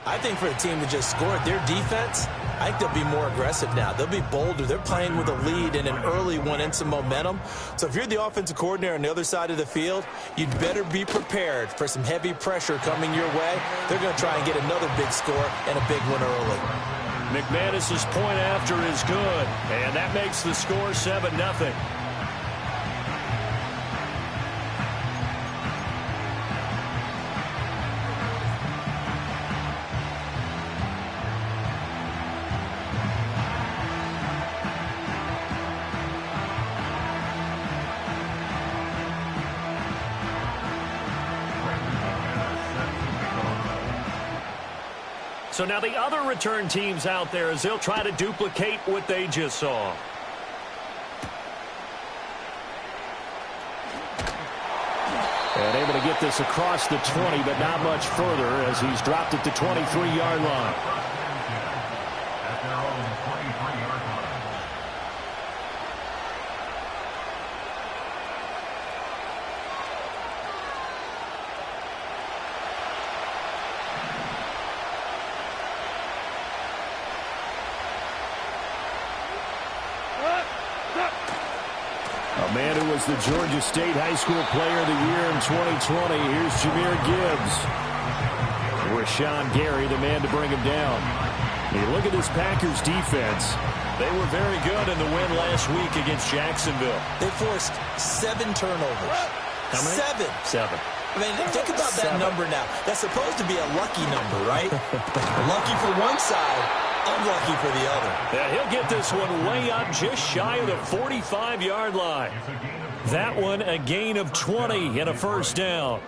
I think for the team that just scored, their defense, I think they'll be more aggressive now. They'll be bolder. They're playing with a lead and an early one and some momentum. So if you're the offensive coordinator on the other side of the field, you'd better be prepared for some heavy pressure coming your way. They're going to try and get another big score and a big one early. McManus's point after is good, and that makes the score 7-0. So now the other return teams out there as they'll try to duplicate what they just saw. And able to get this across the 20, but not much further as he's dropped it to 23-yard line. A man who was the Georgia State High School Player of the Year in 2020. Here's Jahmyr Gibbs. Rashawn Gary, the man to bring him down. You look at this Packers defense. They were very good in the win last week against Jacksonville. They forced 7 turnovers. How many? 7. I mean, think about that number now. That's supposed to be a lucky number, right? Lucky for one side, unlucky for the other. Yeah, he'll get this one way up just shy of the 45-yard line. That one a gain of 20 and a first down.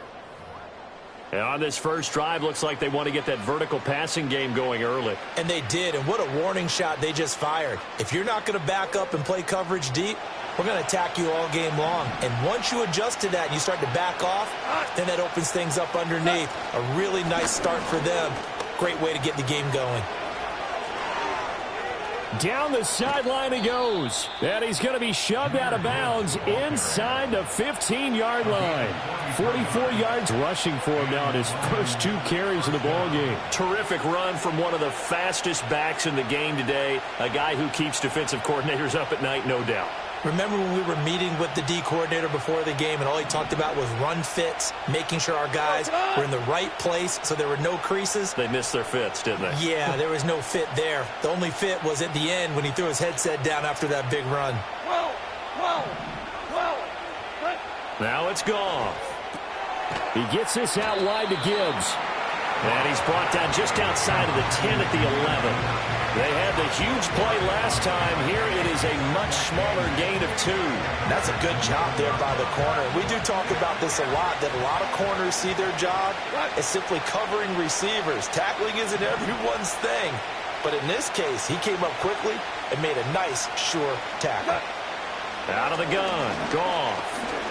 And on this first drive, looks like they want to get that vertical passing game going early. And they did, and what a warning shot they just fired. If you're not going to back up and play coverage deep, we're going to attack you all game long. And once you adjust to that and you start to back off, then that opens things up underneath. A really nice start for them. Great way to get the game going. Down the sideline he goes. And he's going to be shoved out of bounds inside the 15-yard line. 44 yards rushing for him now in his first 2 carries of the ballgame. Terrific run from one of the fastest backs in the game today. A guy who keeps defensive coordinators up at night, no doubt. Remember when we were meeting with the D coordinator before the game and all he talked about was run fits, making sure our guys were in the right place so there were no creases? They missed their fits, didn't they? Yeah, there was no fit there. The only fit was at the end when he threw his headset down after that big run. Now it's gone. He gets this out wide to Gibbs. And he's brought down just outside of the 10 at the 11. They had the huge play last time. Here it is a much smaller gain of 2. That's a good job there by the corner. We do talk about this a lot, that a lot of corners see their job as simply covering receivers. Tackling isn't everyone's thing. But in this case, he came up quickly and made a nice, sure tackle. Out of the gun. Goff.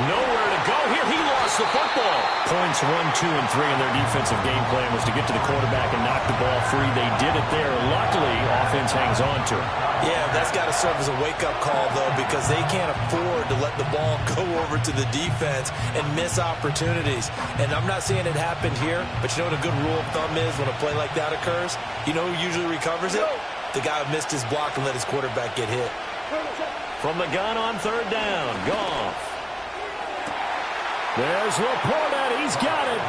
Nowhere to go here. He lost the football. Points 1, 2, and 3 in their defensive game plan was to get to the quarterback and knock the ball free. They did it there. Luckily, offense hangs on to it. Yeah, that's got to serve as a wake-up call, though, because they can't afford to let the ball go over to the defense and miss opportunities. And I'm not saying it happened here, but you know what a good rule of thumb is when a play like that occurs? You know who usually recovers it? The guy who missed his block and let his quarterback get hit. From the gun on 3rd down, Goff. There's Laporta. He's got it.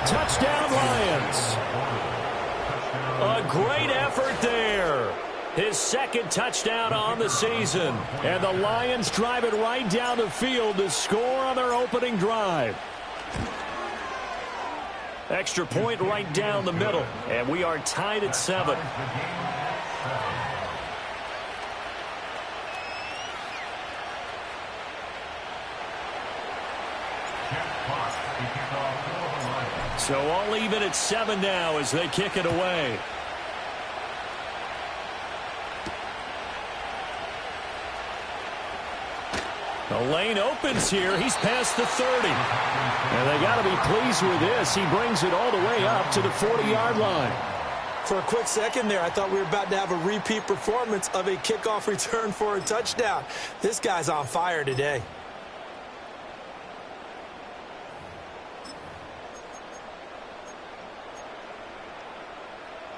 Touchdown, Lions. A great effort there. His 2nd touchdown on the season. And the Lions drive it right down the field to score on their opening drive. Extra point right down the middle. And we are tied at 7. So all even at 7 now as they kick it away. The lane opens here. He's past the 30. And they got to be pleased with this. He brings it all the way up to the 40-yard line. For a quick second there, I thought we were about to have a repeat performance of a kickoff return for a touchdown. This guy's on fire today.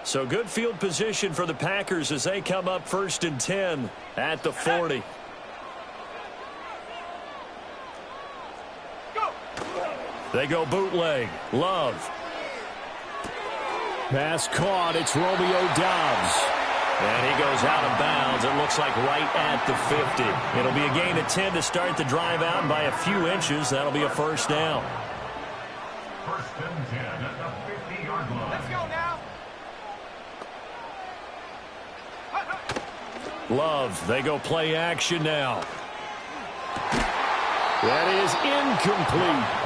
So good field position for the Packers as they come up 1st and 10 at the 40. They go bootleg. Love. Pass caught. It's Romeo Doubs. And he goes out of bounds. It looks like right at the 50. It'll be a gain of 10 to start the drive out by a few inches. That'll be a first down. 1st and 10 at the 50-yard line. Let's go now. Love. They go play action now. That is incomplete.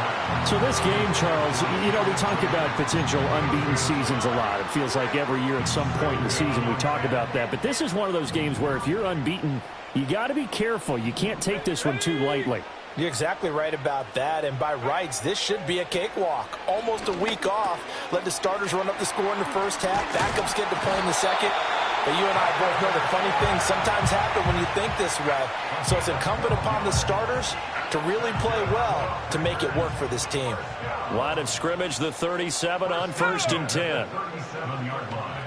So this game, Charles, you know, we talk about potential unbeaten seasons a lot. It feels like every year at some point in the season we talk about that. But this is one of those games where if you're unbeaten, you got to be careful. You can't take this one too lightly. You're exactly right about that, and by rights, this should be a cakewalk. Almost a week off. Let the starters run up the score in the first half. Backups get to play in the second. But you and I both know the funny things sometimes happen when you think this way. So it's incumbent upon the starters to really play well to make it work for this team. Line of scrimmage, the 37 on 1st and 10. 37-yard line.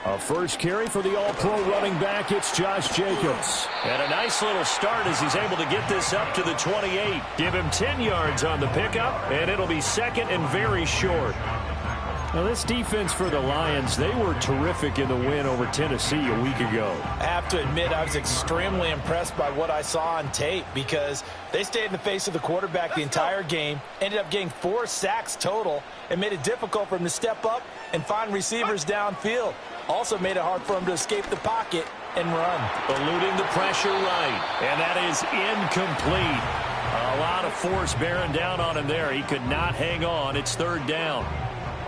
A first carry for the all-pro running back. It's Josh Jacobs. And a nice little start as he's able to get this up to the 28. Give him 10 yards on the pickup, and it'll be second and very short. Now, this defense for the Lions, they were terrific in the win over Tennessee a week ago. I have to admit, I was extremely impressed by what I saw on tape because they stayed in the face of the quarterback the entire game, ended up getting 4 sacks total, and made it difficult for him to step up and find receivers downfield. Also made it hard for him to escape the pocket and run. Eluding the pressure right, and that is incomplete. A lot of force bearing down on him there. He could not hang on. It's 3rd down.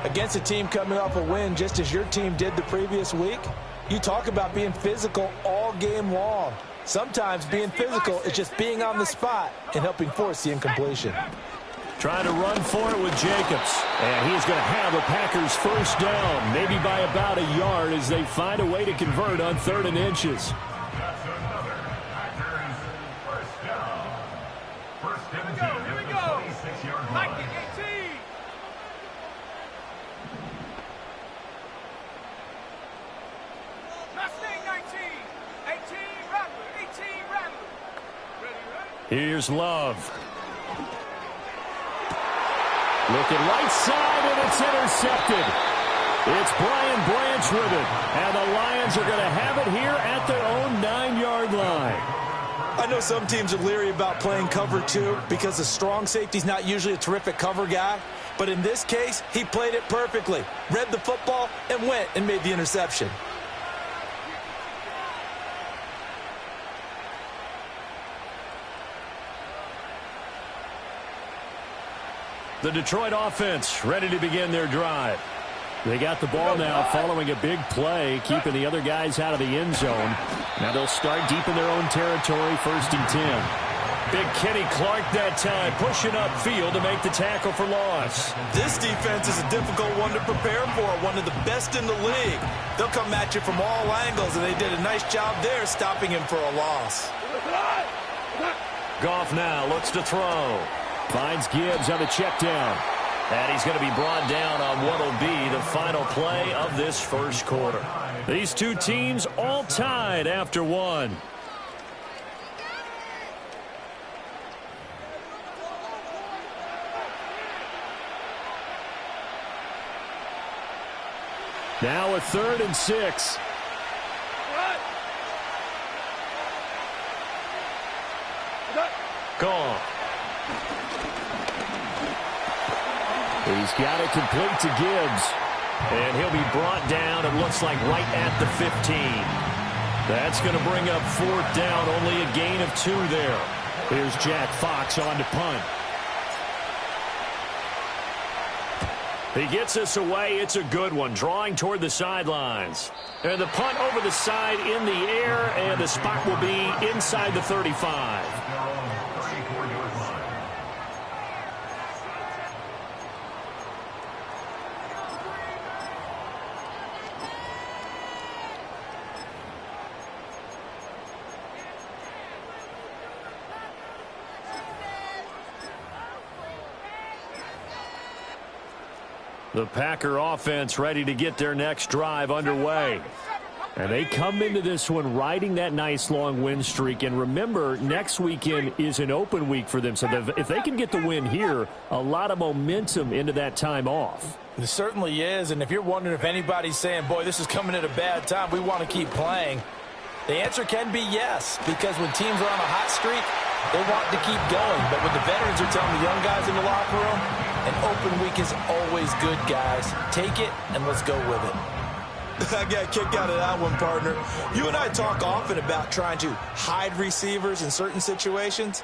Against a team coming off a win just as your team did the previous week, you talk about being physical all game long. Sometimes being physical is just being on the spot and helping force the incompletion. Trying to run for it with Jacobs. And he's going to have the Packers first down, maybe by about a yard as they find a way to convert on 3rd and inches. That's another Packers first down. 1st and 10 at the 26-yard line. 18. Here's Love. Looking right side, and it's intercepted. It's Brian Branch with it. And the Lions are going to have it here at their own 9-yard line. I know some teams are leery about playing cover 2 because a strong safety's not usually a terrific cover guy. But in this case, he played it perfectly. Read the football and went and made the interception. The Detroit offense ready to begin their drive. They got the ball now following a big play, keeping the other guys out of the end zone. Now they'll start deep in their own territory, 1st and 10. Big Kenny Clark that time, pushing upfield to make the tackle for loss. This defense is a difficult one to prepare for, one of the best in the league. They'll come at you from all angles, and they did a nice job there stopping him for a loss. Goff now looks to throw. Finds Gibbs on the check down. And he's going to be brought down on what will be the final play of this first quarter. These two teams all tied after one. Now a 3rd and 6. Gone. He's got it complete to Gibbs. And he'll be brought down, it looks like, right at the 15. That's going to bring up 4th down, only a gain of 2 there. Here's Jack Fox on to punt. He gets us away. It's a good one, drawing toward the sidelines. And the punt over the side in the air, and the spot will be inside the 35. The Packer offense ready to get their next drive underway. And they come into this one riding that nice long win streak. And remember, next weekend is an open week for them. So if they can get the win here, a lot of momentum into that time off. It certainly is. And if you're wondering if anybody's saying, boy, this is coming at a bad time, we want to keep playing, the answer can be yes. Because when teams are on a hot streak, they want to keep going. But when the veterans are telling the young guys in the locker room, an open week is always good, guys. Take it, and let's go with it. I got a kick out of that one, partner. You and I talk often about trying to hide receivers in certain situations,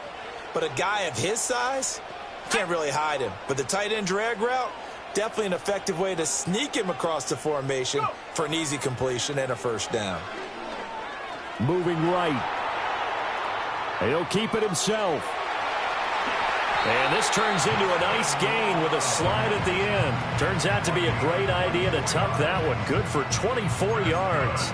but a guy of his size, can't really hide him. But the tight end drag route, definitely an effective way to sneak him across the formation for an easy completion and a first down. Moving right. He'll keep it himself. And this turns into a nice gain with a slide at the end. Turns out to be a great idea to tuck that one. Good for 24 yards.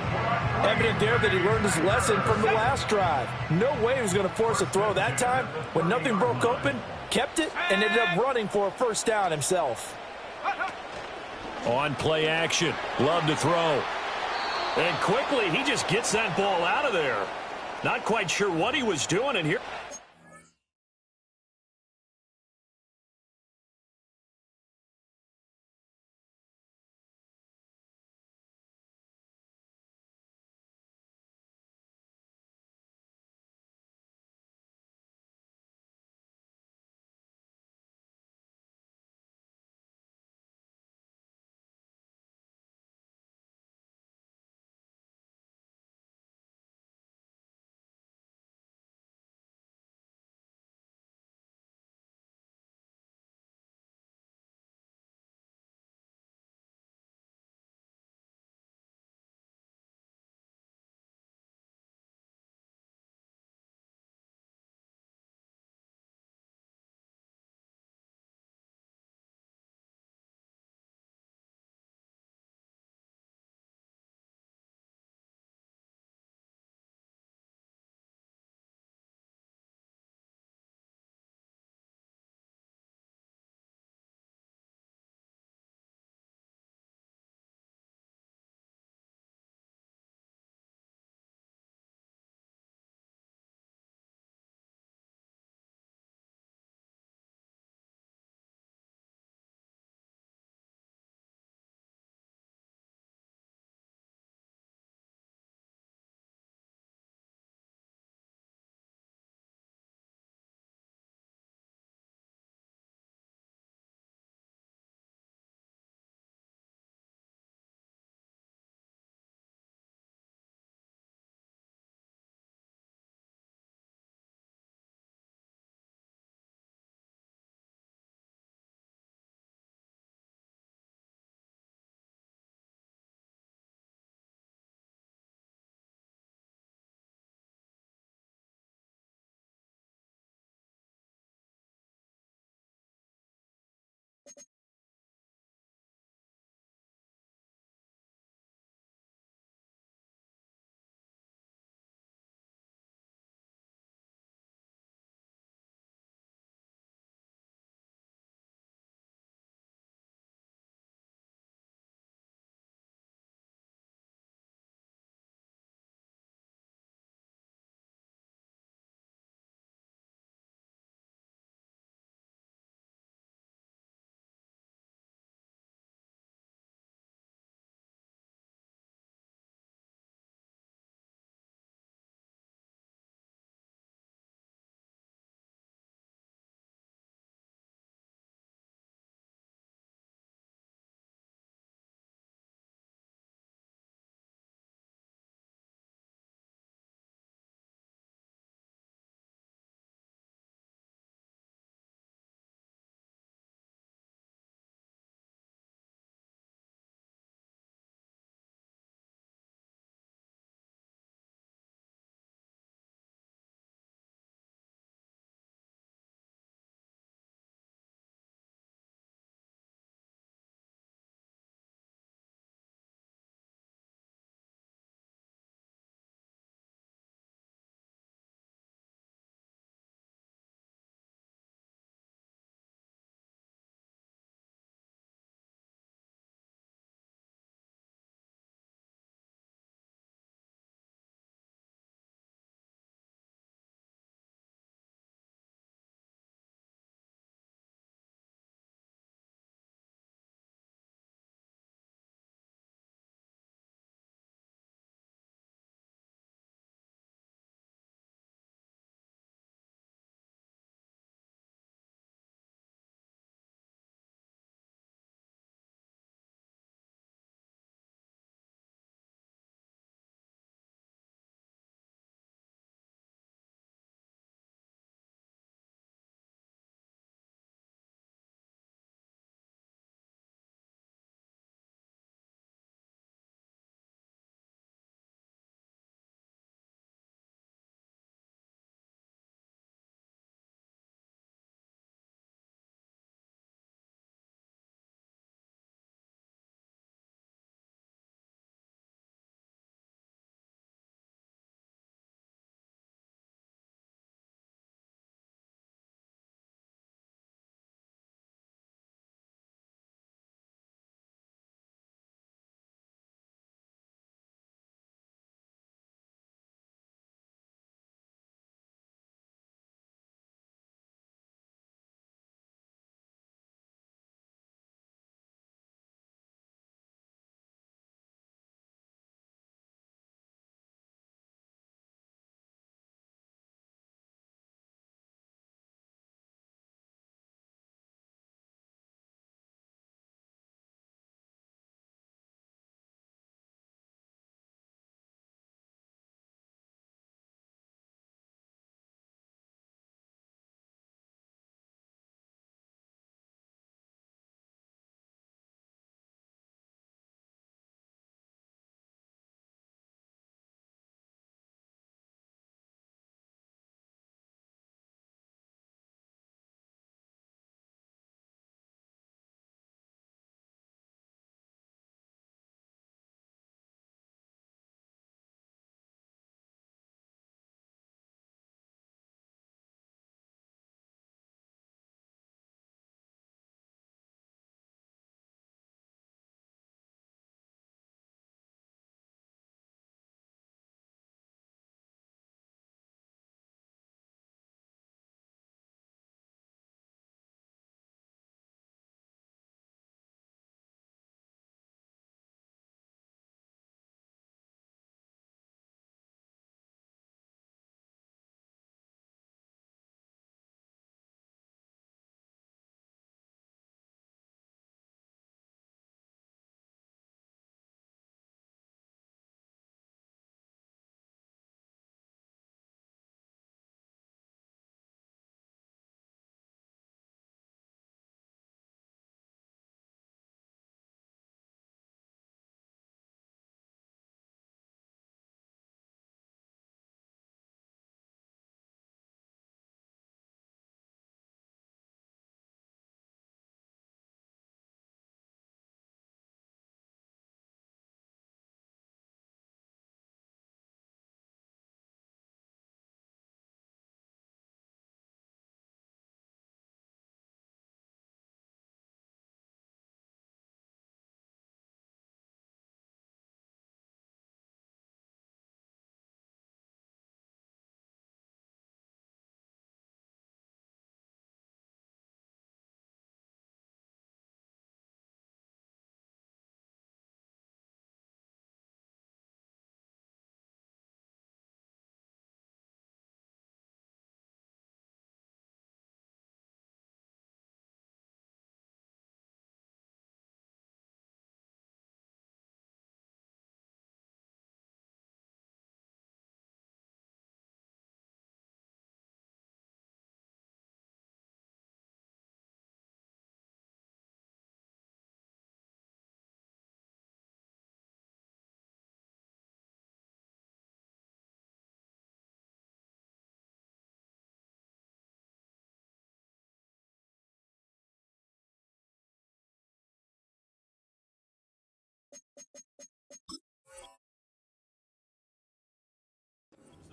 Evident there that he learned his lesson from the last drive. No way he was going to force a throw that time. When nothing broke open, kept it, and ended up running for a first down himself. On play action. Love to throw. And quickly, he just gets that ball out of there. Not quite sure what he was doing in here.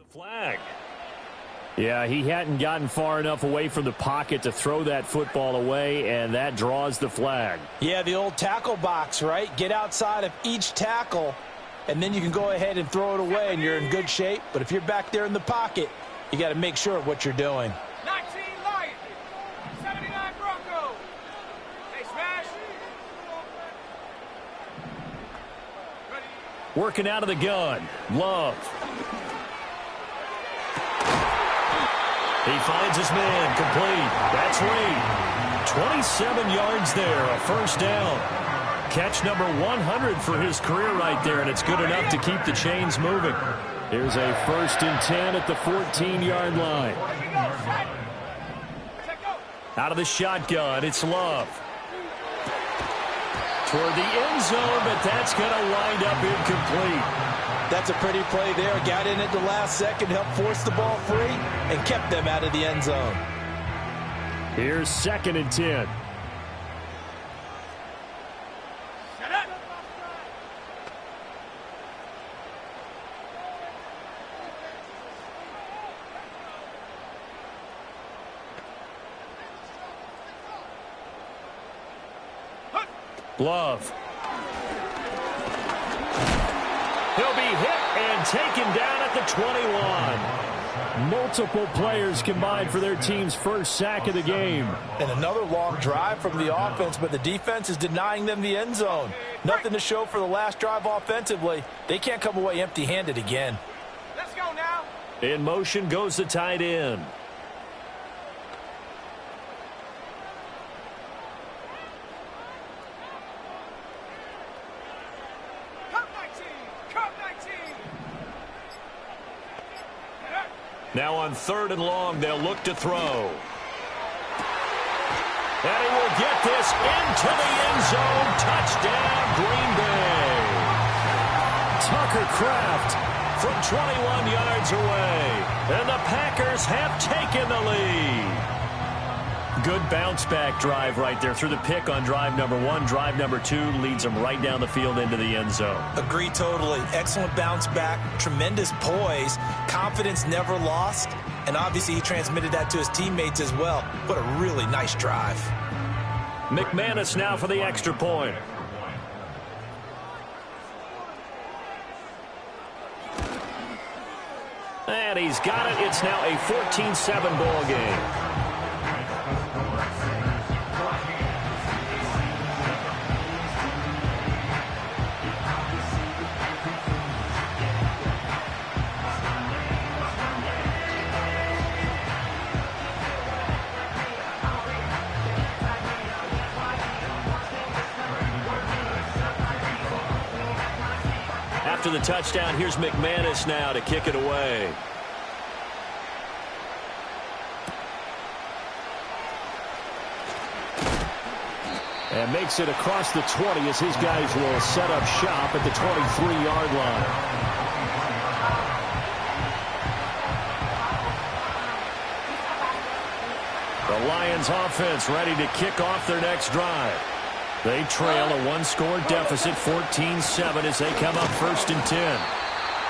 Flag. Yeah, he hadn't gotten far enough away from the pocket to throw that football away, and that draws the flag. Yeah, the old tackle box, right? Get outside of each tackle, and then you can go ahead and throw it away, and you're in good shape. But if you're back there in the pocket, you got to make sure of what you're doing. 19 Lions, 79 Broncos. Hey, smash. Ready. Working out of the gun. Love. He finds his man, complete. That's Reed. 27 yards there, a first down. Catch number 100 for his career right there, and it's good enough to keep the chains moving. Here's a 1st and 10 at the 14-yard line. Out of the shotgun, it's Love. Toward the end zone, but that's going to wind up incomplete. That's a pretty play there. Got in at the last second, helped force the ball free, and kept them out of the end zone. Here's 2nd and 10. Shut up. Love. He'll be hit and taken down at the 21. Multiple players combined for their team's first sack of the game. And another long drive from the offense, but the defense is denying them the end zone. Nothing to show for the last drive offensively. They can't come away empty-handed again. Let's go now. In motion goes the tight end. Now on 3rd and long, they'll look to throw. And he will get this into the end zone. Touchdown, Green Bay. Tucker Kraft from 21 yards away. And the Packers have taken the lead. Good bounce-back drive right there through the pick on drive number 1. Drive number 2 leads them right down the field into the end zone. Agree totally. Excellent bounce back, tremendous poise, confidence never lost, and obviously he transmitted that to his teammates as well. What a really nice drive. McManus now for the extra point. And he's got it. It's now a 14-7 ball game. After the touchdown, here's McManus now to kick it away. And makes it across the 20 as his guys will set up shop at the 23-yard line. The Lions offense ready to kick off their next drive. They trail a one-score deficit, 14-7, as they come up 1st and 10.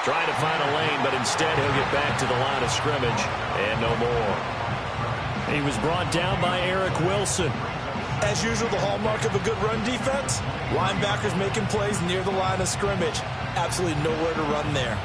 Trying to find a lane, but instead he'll get back to the line of scrimmage, and no more. He was brought down by Eric Wilson. As usual, the hallmark of a good run defense, linebackers making plays near the line of scrimmage. Absolutely nowhere to run there.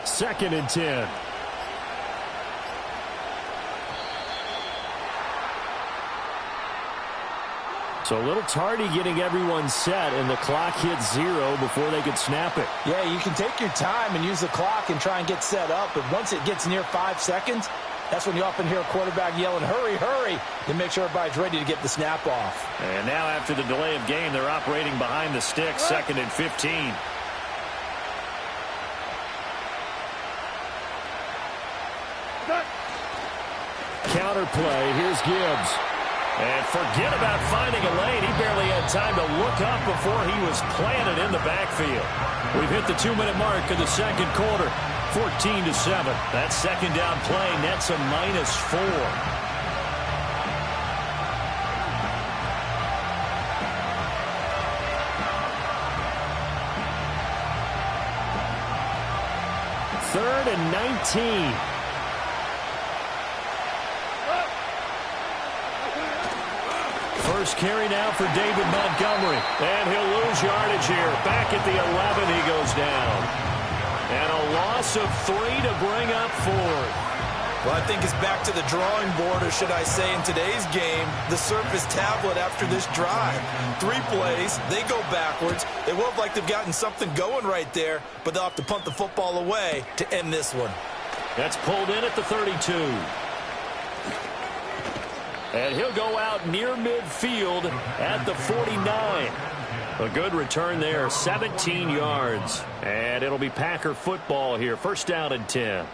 Second and 10. So a little tardy getting everyone set, and the clock hits 0 before they could snap it. Yeah, you can take your time and use the clock and try and get set up, but once it gets near 5 seconds, That's when you often hear a quarterback yelling, hurry, hurry, to make sure everybody's ready to get the snap off. And now after the delay of game, they're operating behind the sticks, 2nd and 15. Counter play. Here's Gibbs. And forget about finding a lane. He barely had time to look up before he was planted in the backfield. We've hit the 2-minute mark of the second quarter. 14-7. That second down play nets a -4. Third and 19. First carry now for David Montgomery. And he'll lose yardage here. Back at the 11, he goes down. And a loss of 3 to bring up 4. Well, I think it's back to the drawing board, or should I say in today's game, the Surface tablet after this drive. 3 plays, they go backwards. They will have like they've gotten something going right there, but they'll have to punt the football away to end this one. That's pulled in at the 32. And he'll go out near midfield at the 49. A good return there, 17 yards. And it'll be Packer football here. First down and 10.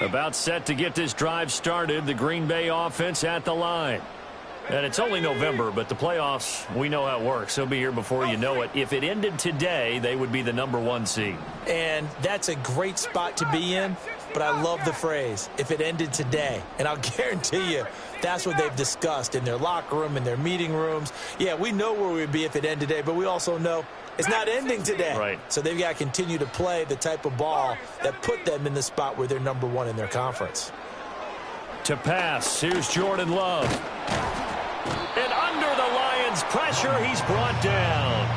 About set to get this drive started. The Green Bay offense at the line. And it's only November, but the playoffs, we know how it works. They'll be here before you know it. If it ended today, they would be the #1 seed. And that's a great spot to be in, but I love the phrase, if it ended today. And I'll guarantee you, that's what they've discussed in their locker room, in their meeting rooms. Yeah, we know where we'd be if it ended today, but we also know it's not ending today. Right. So they've got to continue to play the type of ball that put them in the spot where they're #1 in their conference. To pass, here's Jordan Love. And under the Lions' pressure, he's brought down.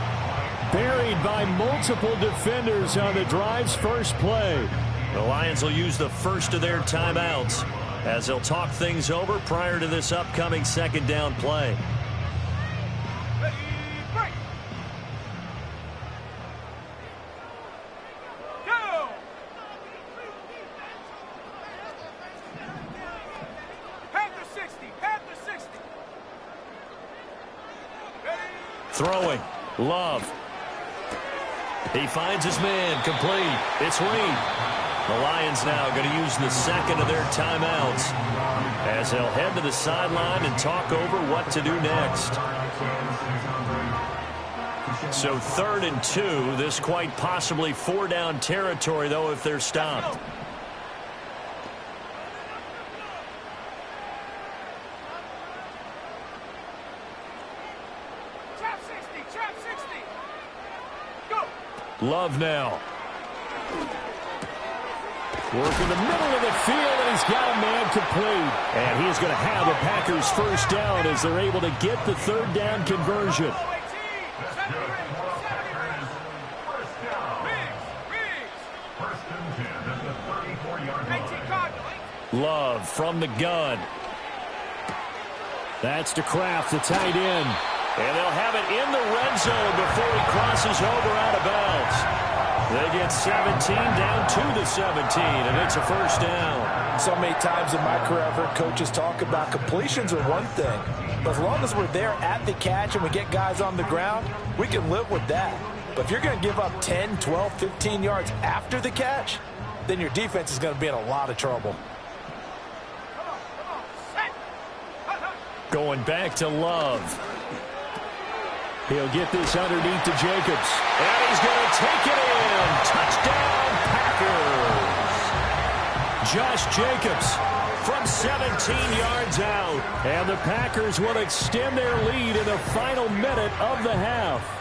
Buried by multiple defenders on the drive's first play. The Lions will use the first of their timeouts as they'll talk things over prior to this upcoming second down play. Throwing. Love. He finds his man. Complete. It's Reed. The Lions now going to use the second of their timeouts as they'll head to the sideline and talk over what to do next. So 3rd and 2. This quite possibly 4-down territory, though, if they're stopped. Love now. Working the middle of the field, and he's got a man complete. And he's going to have the Packers first down as they're able to get the 3rd down conversion. Love from the gun. That's to Kraft, the tight end. And they'll have it in the red zone before he crosses over out of bounds. They get 17 down to the 17, and it's a first down. So many times in my career, I've heard coaches talk about completions are one thing. But as long as we're there at the catch and we get guys on the ground, we can live with that. But if you're going to give up 10, 12, 15 yards after the catch, then your defense is going to be in a lot of trouble. Going back to Love. He'll get this underneath to Jacobs. And he's going to take it in. Touchdown, Packers. Josh Jacobs from 17 yards out. And the Packers will extend their lead in the final minute of the half.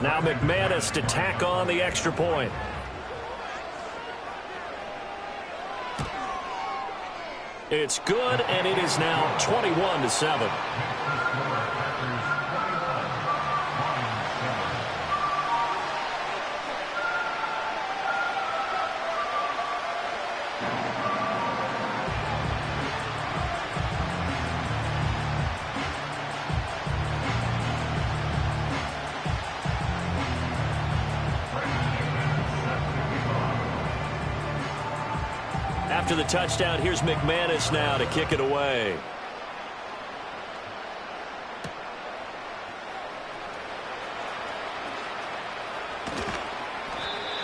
Now McManus to tack on the extra point. It's good, and it is now 21-7. After the touchdown, here's McManus now to kick it away.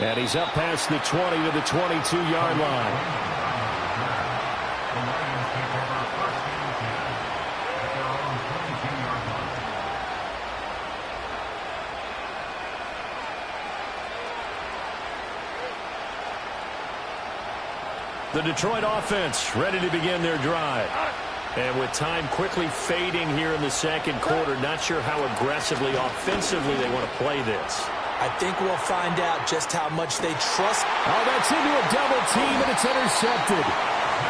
And he's up past the 20 to the 22-yard line. The Detroit offense ready to begin their drive. And with time quickly fading here in the second quarter, not sure how aggressively, offensively they want to play this. I think we'll find out just how much they trust. Oh, that's into a double team, and it's intercepted.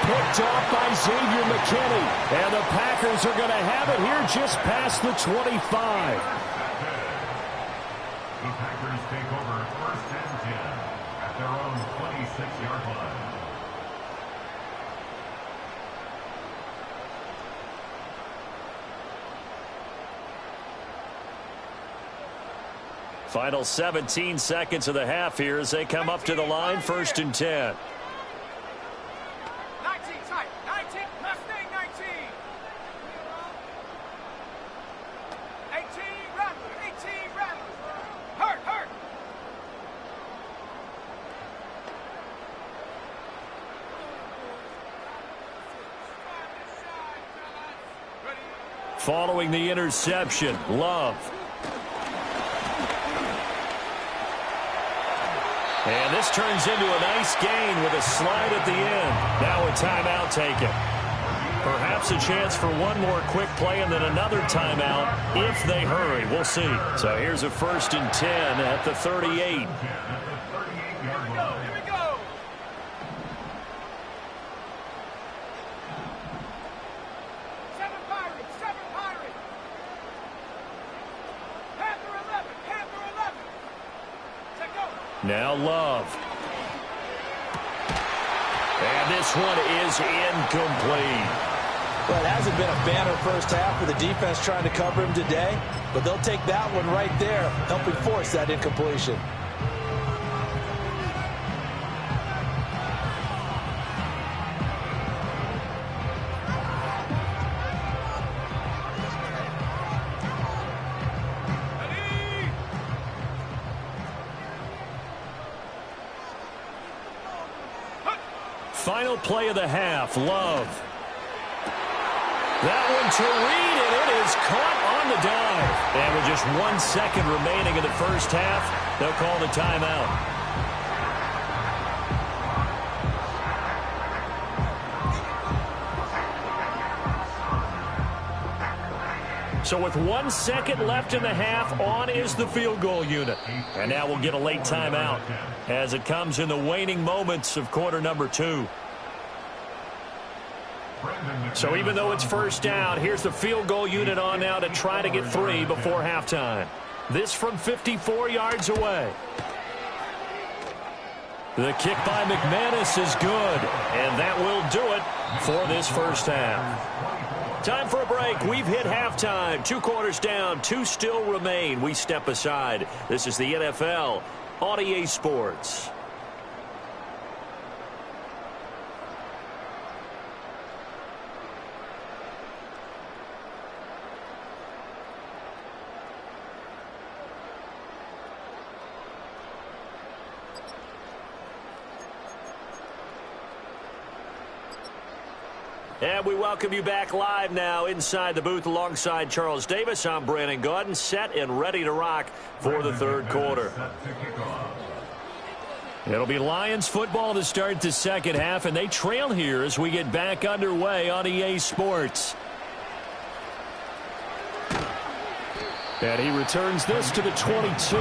Picked off by Xavier McKinney. And the Packers are going to have it here just past the 25. The Packers take over first and 10 at their own 26-yard line. Final 17 seconds of the half here as they come up to the line, first and 10. 19 tight. 19. Mustang 19. 18 Rattler. 18 Rattler. Hurt. Following the interception, Love. And this turns into a nice gain with a slide at the end. Now a timeout taken. Perhaps a chance for one more quick play and then another timeout if they hurry. We'll see. So here's a first and 10 at the 38. Here we go. Seven Pirates. Panther 11. Check go. Now Love. And this one is incomplete. Well, it hasn't been a banner first half with the defense trying to cover him today, but they'll take that one right there, helping force that incompletion. Final play of the half, Love. That one to Reed, and it is caught on the dive. And with just 1 second remaining in the first half, they'll call the timeout. So with 1 second left in the half, on is the field goal unit. And now we'll get a late timeout as it comes in the waning moments of quarter number 2. So even though it's first down, here's the field goal unit on now to try to get 3 before halftime. This from 54 yards away. The kick by McManus is good, and that will do it for this first half. Time for a break. We've hit halftime. 2 quarters down, 2 still remain. We step aside. This is the NFL on EA Sports. And we welcome you back live now inside the booth alongside Charles Davis. I'm Brandon Gaudin, set and ready to rock for the third quarter. It'll be Lions football to start the second half, and they trail here as we get back underway on EA Sports. And he returns this to the 22.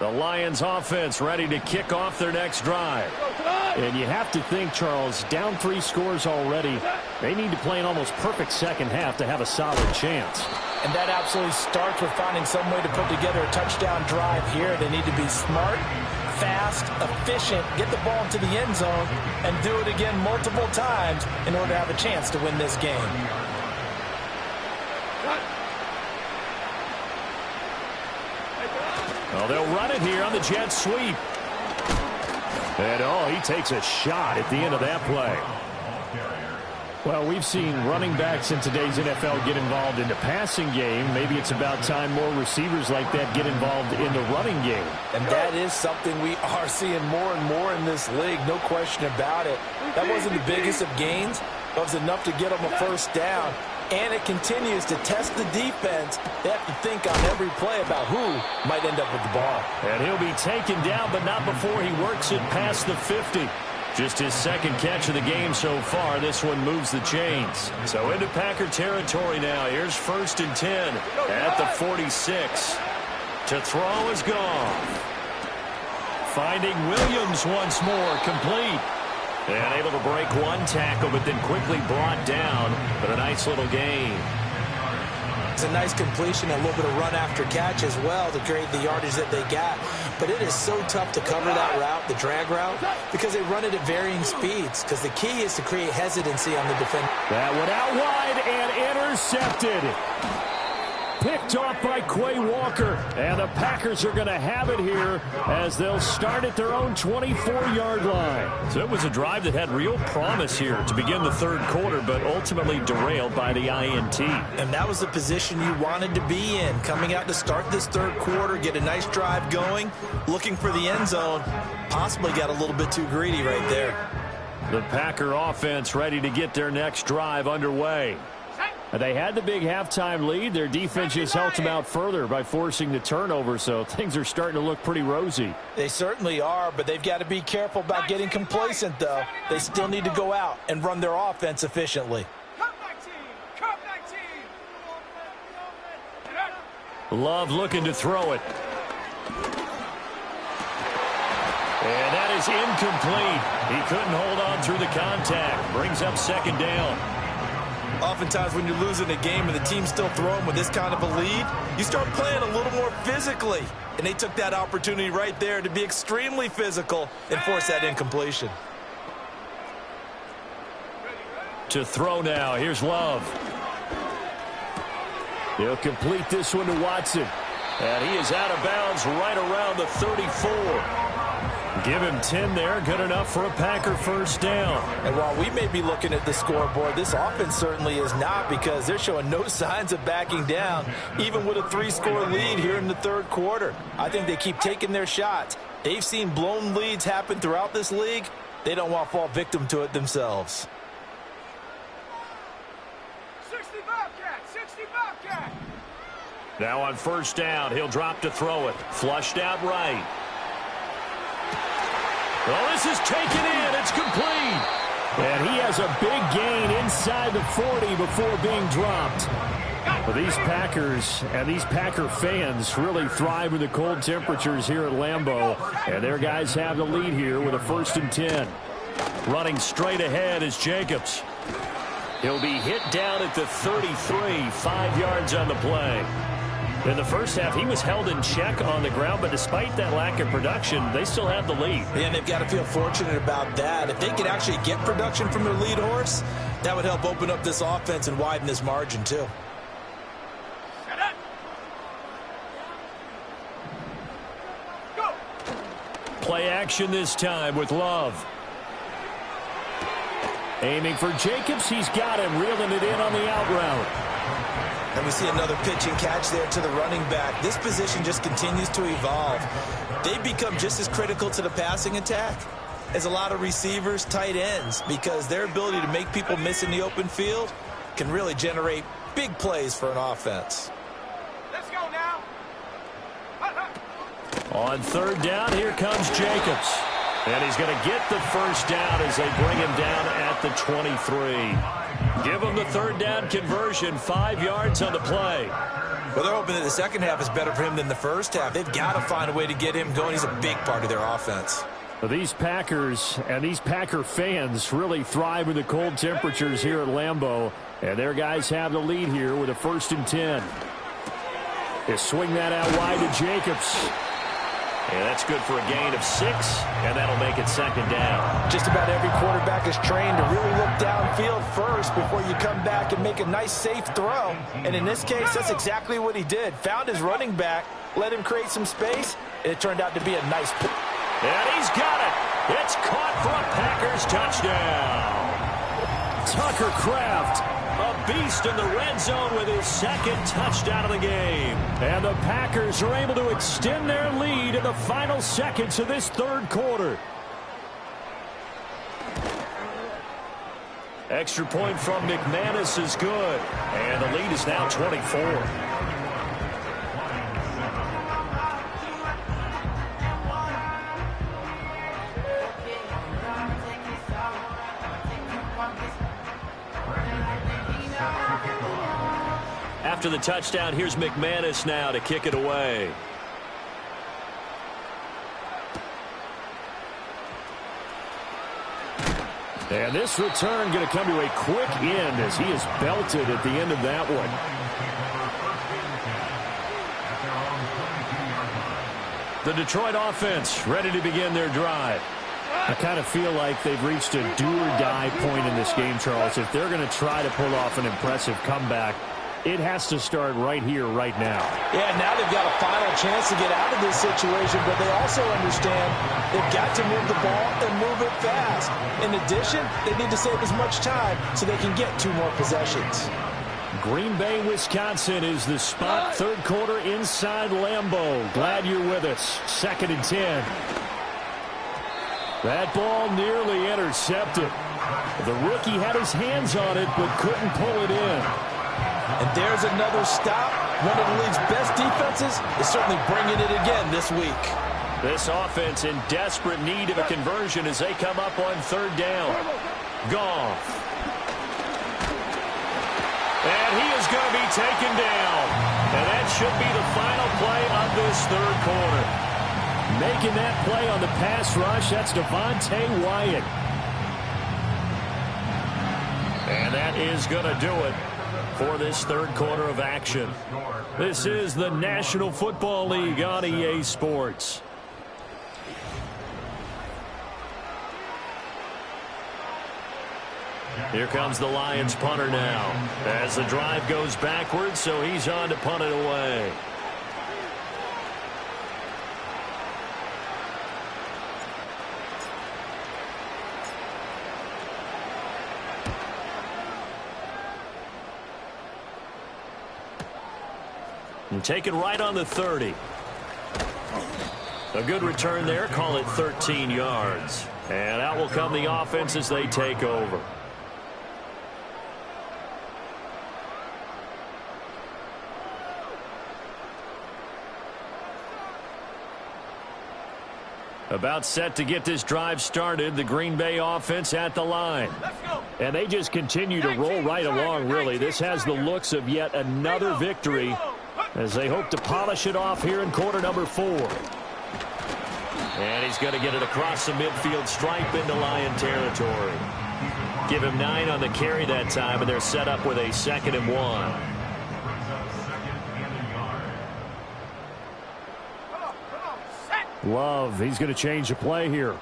The Lions offense ready to kick off their next drive. And you have to think, Charles, down 3 scores already. They need to play an almost perfect second half to have a solid chance. And that absolutely starts with finding some way to put together a touchdown drive here. They need to be smart, fast, efficient, get the ball into the end zone, and do it again multiple times in order to have a chance to win this game. Well, they'll run it here on the jet sweep. And, he takes a shot at the end of that play. Well, we've seen running backs in today's NFL get involved in the passing game. Maybe it's about time more receivers like that get involved in the running game. And that is something we are seeing more and more in this league, no question about it. That wasn't the biggest of gains, but it was enough to get them a first down. And it continues to test the defense. They have to think on every play about who might end up with the ball. And he'll be taken down, but not before he works it past the 50. Just his second catch of the game so far. This one moves the chains. So into Packer territory now. Here's 1st and 10 at the 46. To throw is gone. Finding Williams once more, complete. And able to break one tackle, but then quickly brought down. But a nice little gain. It's a nice completion, a little bit of run after catch as well to create the yardage that they got. But it is so tough to cover that route, the drag route, because they run it at varying speeds. Because the key is to create hesitancy on the defender. That one out wide and intercepted. Picked off by Quay Walker. And the Packers are going to have it here as they'll start at their own 24-yard line. So it was a drive that had real promise here to begin the third quarter, but ultimately derailed by the INT. And that was the position you wanted to be in. Coming out to start this third quarter, get a nice drive going, looking for the end zone. Possibly got a little bit too greedy right there. The Packer offense ready to get their next drive underway. They had the big halftime lead. Their defense just helped them out further by forcing the turnover, so things are starting to look pretty rosy. They certainly are, but they've got to be careful about getting complacent, though. They still need to go out and run their offense efficiently. Love looking to throw it. And that is incomplete. He couldn't hold on through the contact. Brings up 2nd down. Oftentimes when you're losing a game and the team's still throwing with this kind of a lead, you start playing a little more physically. And they took that opportunity right there to be extremely physical and force that incompletion. To throw now, here's Love. He'll complete this one to Watson. And he is out of bounds right around the 34. Give him 10 there. Good enough for a Packer first down. And while we may be looking at the scoreboard, this offense certainly is not, because they're showing no signs of backing down, even with a 3-score lead here in the third quarter. I think they keep taking their shots. They've seen blown leads happen throughout this league. They don't want to fall victim to it themselves. 60 Bobcat, 60 Bobcat. Now on first down, he'll drop to throw it. Flushed out right. Well, this is taken in. It's complete. And he has a big gain inside the 40 before being dropped. But these Packers and these Packer fans really thrive in the cold temperatures here at Lambeau. And their guys have the lead here with a 1st and 10. Running straight ahead is Jacobs. He'll be hit down at the 33, 5 yards on the play. In the first half, he was held in check on the ground, but despite that lack of production, they still have the lead. Yeah, and they've got to feel fortunate about that. If they could actually get production from their lead horse, that would help open up this offense and widen this margin, too. Go. Play action this time with Love. Aiming for Jacobs. He's got him, reeling it in on the out route. And we see another pitch and catch there to the running back. This position just continues to evolve. They become just as critical to the passing attack as a lot of receivers, tight ends, because their ability to make people miss in the open field can really generate big plays for an offense. Let's go now. On third down, here comes Jacobs. And he's going to get the first down as they bring him down at the 23. Give him the third down conversion, 5 yards on the play. Well, they're hoping that the second half is better for him than the first half. They've got to find a way to get him going. He's a big part of their offense. Well, these Packers and these Packer fans really thrive in the cold temperatures here at Lambeau. And their guys have the lead here with a 1st and 10. They swing that out wide to Jacobs. And that's good for a gain of 6, and that'll make it 2nd down. Just about every quarterback is trained to really look downfield first before you come back and make a nice, safe throw. And in this case, that's exactly what he did. Found his running back, let him create some space, and it turned out to be a nice play. And he's got it. It's caught for a Packers touchdown. Tucker Kraft, a beast in the red zone with his 2nd touchdown of the game. and the Packers are able to extend their lead in the final seconds of this 3rd quarter. Extra point from McManus is good, and the lead is now 24. After the touchdown, here's McManus now to kick it away. And this return going to come to a quick end as he is belted at the end of that one. The Detroit offense ready to begin their drive. I kind of feel like they've reached a do-or-die point in this game, Charles. If they're going to try to pull off an impressive comeback, it has to start right here, right now. Yeah, now they've got a final chance to get out of this situation, but they also understand they've got to move the ball and move it fast. In addition, they need to save as much time so they can get 2 more possessions. Green Bay, Wisconsin is the spot. 3rd quarter inside Lambeau. Glad you're with us. 2nd and 10. That ball nearly intercepted. The rookie had his hands on it but couldn't pull it in. And there's another stop. One of the league's best defenses is certainly bringing it again this week. This offense in desperate need of a conversion as they come up on 3rd down. Goff. And he is going to be taken down. And that should be the final play of this 3rd quarter. Making that play on the pass rush, that's Devontae Wyatt. And that is going to do it for this 3rd quarter of action. This is the National Football League on EA Sports. Here comes the Lions punter now as the drive goes backwards, so he's on to punt it away. And take it right on the 30. A good return there. Call it 13 yards. And out will come the offense as they take over. About set to get this drive started. The Green Bay offense at the line. And they just continue to roll right along, really. This has the looks of yet another victory as they hope to polish it off here in quarter number 4. And he's going to get it across the midfield stripe into Lion territory. Give him 9 on the carry that time, and they're set up with a 2nd and 1. Love, he's going to change the play here.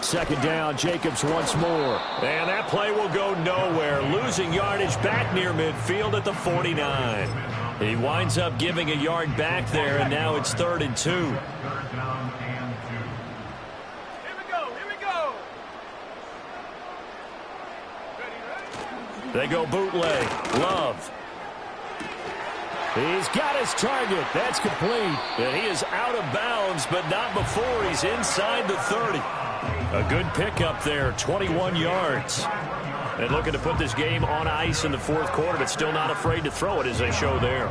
Second down, Jacobs once more. And that play will go nowhere. Losing yardage back near midfield at the 49. He winds up giving a yard back there, and now it's 3rd and 2. Here we go. They go bootleg. Love. He's got his target. That's complete. And he is out of bounds, but not before he's inside the 30. A good pickup there, 21 yards. And looking to put this game on ice in the 4th quarter, but still not afraid to throw it as they show there.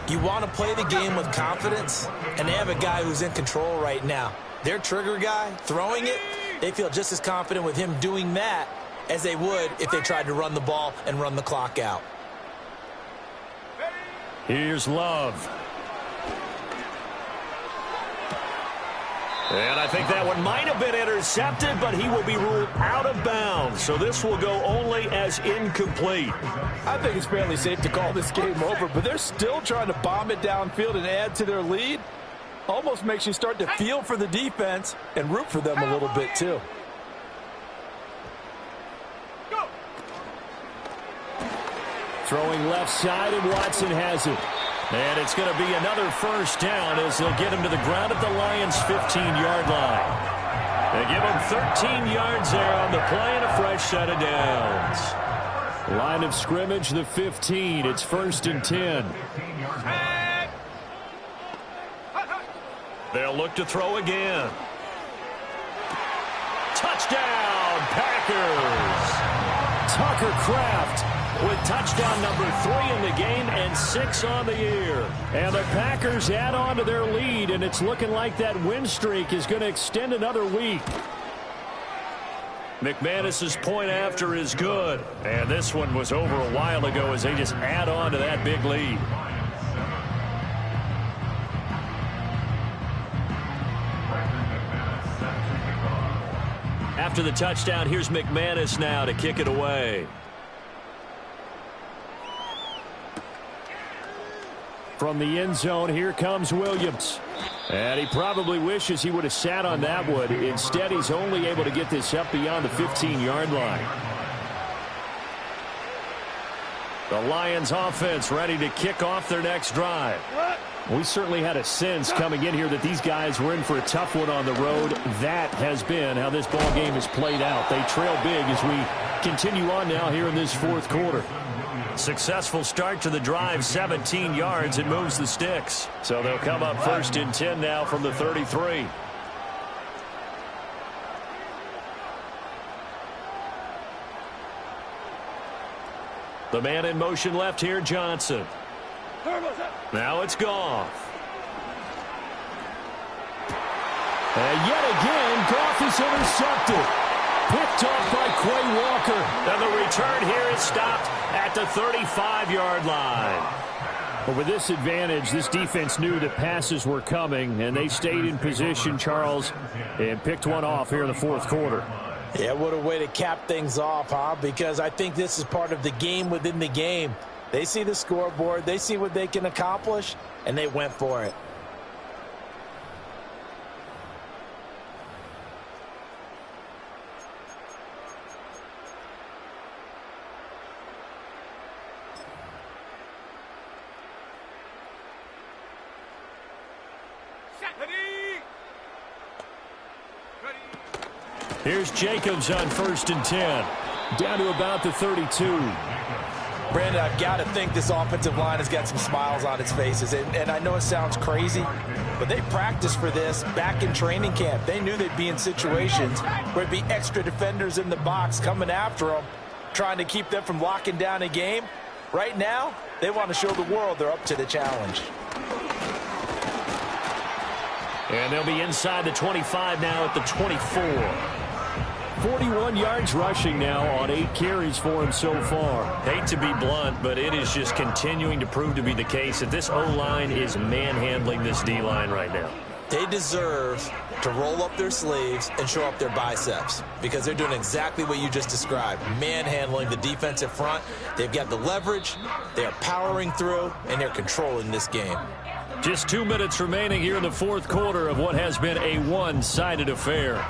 You want to play the game with confidence, and they have a guy who's in control right now. Their trigger guy, throwing it, they feel just as confident with him doing that as they would if they tried to run the ball and run the clock out. Here's Love. And I think that one might have been intercepted, but he will be ruled out of bounds. So this will go only as incomplete. I think it's fairly safe to call this game over, but they're still trying to bomb it downfield and add to their lead. Almost makes you start to feel for the defense and root for them a little bit too. Throwing left side, and Watson has it. And it's going to be another first down as they'll get him to the ground at the Lions' 15-yard line. They give him 13 yards there on the play and a fresh set of downs. Line of scrimmage, the 15. It's 1st and 10. They'll look to throw again. Touchdown, Packers! Tucker Kraft with touchdown number 3 in the game and 6 on the year. And the Packers add on to their lead, and it's looking like that win streak is going to extend another week. McManus's point after is good. And this one was over a while ago as they just add on to that big lead. After the touchdown, here's McManus now to kick it away. From the end zone, here comes Williams. And he probably wishes he would have sat on that one. Instead, he's only able to get this up beyond the 15-yard line. The Lions offense ready to kick off their next drive. We certainly had a sense coming in here that these guys were in for a tough one on the road. That has been how this ball game has played out. They trail big as we continue on now here in this fourth quarter. Successful start to the drive, 17 yards, and moves the sticks. So they'll come up 1st and 10 now from the 33. The man in motion left here, Johnson. Now it's Goff. And yet again, Goff is intercepted. Picked off by Quay Walker. And the return here is stopped at the 35-yard line. But with this advantage, this defense knew that passes were coming, and they stayed in position, Charles, and picked one off here in the fourth quarter. Yeah, what a way to cap things off, huh? Because I think this is part of the game within the game. They see the scoreboard, they see what they can accomplish, and they went for it. Here's Jacobs on 1st and 10. Down to about the 32. Brandon, I've got to think this offensive line has got some smiles on its faces. And I know it sounds crazy, but they practiced for this back in training camp. They knew they'd be in situations where there'd be extra defenders in the box coming after them, trying to keep them from locking down a game. Right now, they want to show the world they're up to the challenge. And they'll be inside the 25 now at the 24. 41 yards rushing now on 8 carries for him so far. Hate to be blunt, but it is just continuing to prove to be the case that this O-line is manhandling this D-line right now. They deserve to roll up their sleeves and show up their biceps because they're doing exactly what you just described, manhandling the defensive front. They've got the leverage, they're powering through, and they're controlling this game. Just 2 minutes remaining here in the fourth quarter of what has been a one-sided affair.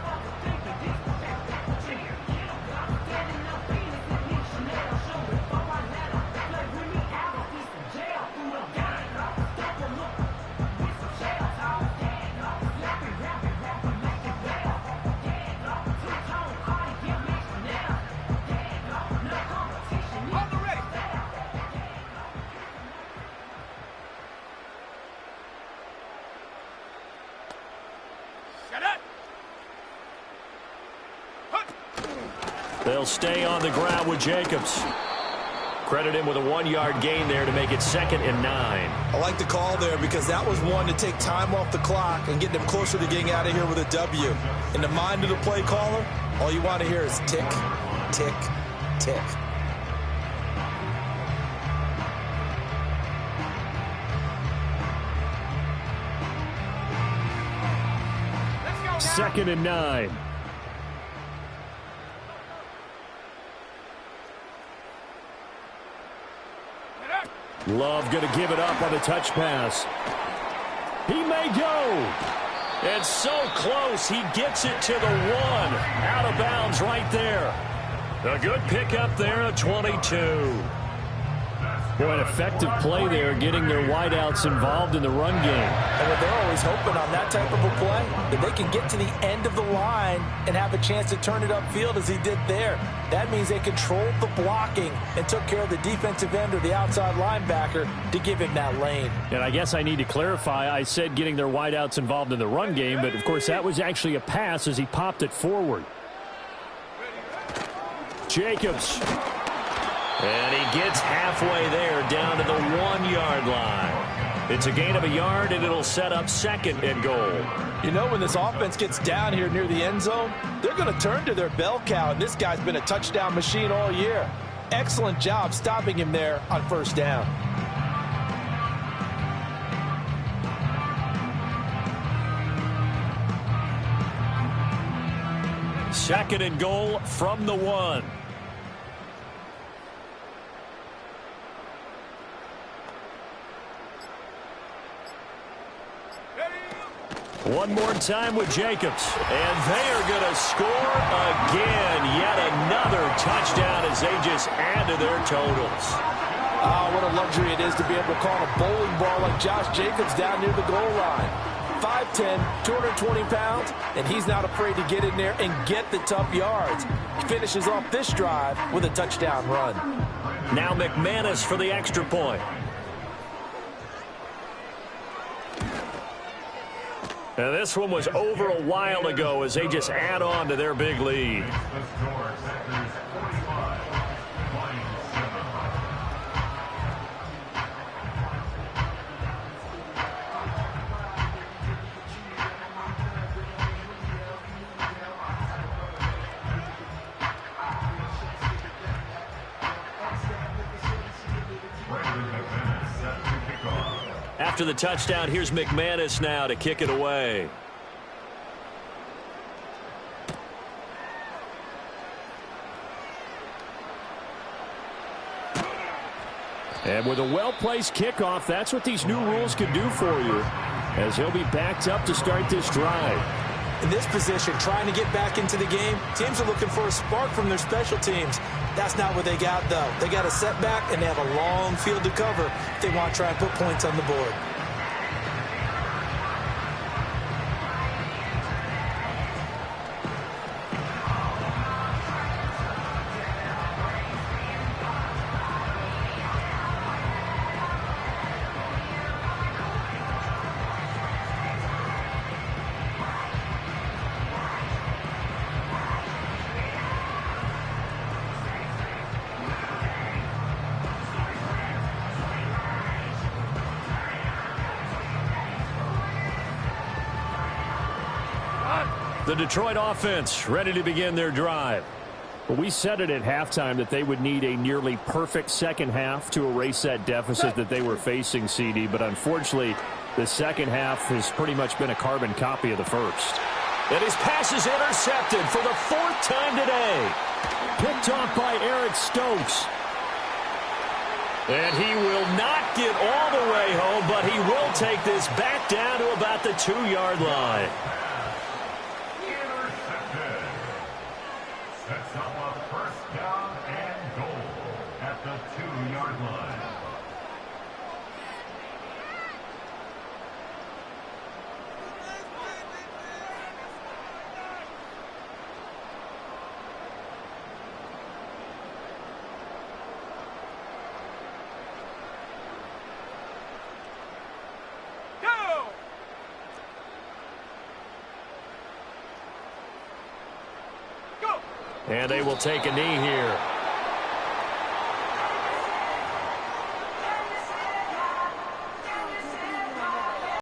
They'll stay on the ground with Jacobs. Credit him with a 1-yard gain there to make it 2nd and 9. I like the call there because that was one to take time off the clock and get them closer to getting out of here with a W. In the mind of the play caller, all you want to hear is tick, tick, tick. Second and 9. Love going to give it up on the touch pass. He may go. And so close, he gets it to the 1. Out of bounds right there. A good pickup there at 22. Boy, an effective play there, getting their wideouts involved in the run game. And they're always hoping on that type of a play, that they can get to the end of the line and have a chance to turn it upfield as he did there. That means they controlled the blocking and took care of the defensive end or the outside linebacker to give him that lane. And I guess I need to clarify, I said getting their wideouts involved in the run game, but of course that was actually a pass as he popped it forward. Jacobs. And he gets halfway there down to the 1-yard line. It's a gain of a yard, and it'll set up second and goal. You know, when this offense gets down here near the end zone, they're going to turn to their bell cow, and this guy's been a touchdown machine all year. Excellent job stopping him there on first down. Second and goal from the 1. One more time with Jacobs. And they are going to score again. Yet another touchdown as they just add to their totals. Oh, what a luxury it is to be able to call a bowling ball like Josh Jacobs down near the goal line. 5'10", 220 pounds, and he's not afraid to get in there and get the tough yards. He finishes off this drive with a touchdown run. Now McManus for the extra point. And this one was over a while ago as they just add on to their big lead. After the touchdown, here's McManus now to kick it away. And with a well-placed kickoff, that's what these new rules can do for you, as he'll be backed up to start this drive. In this position, trying to get back into the game, teams are looking for a spark from their special teams. That's not what they got, though. They got a setback, and they have a long field to cover if they want to try and put points on the board. The Detroit offense ready to begin their drive. Well, we said it at halftime that they would need a nearly perfect second half to erase that deficit that they were facing, CD. But unfortunately, the second half has pretty much been a carbon copy of the first. And his pass is intercepted for the 4th time today. Picked off by Eric Stokes. And he will not get all the way home, but he will take this back down to about the 2-yard line. Sets up a first down and goal at the 2-yard line. And they will take a knee here.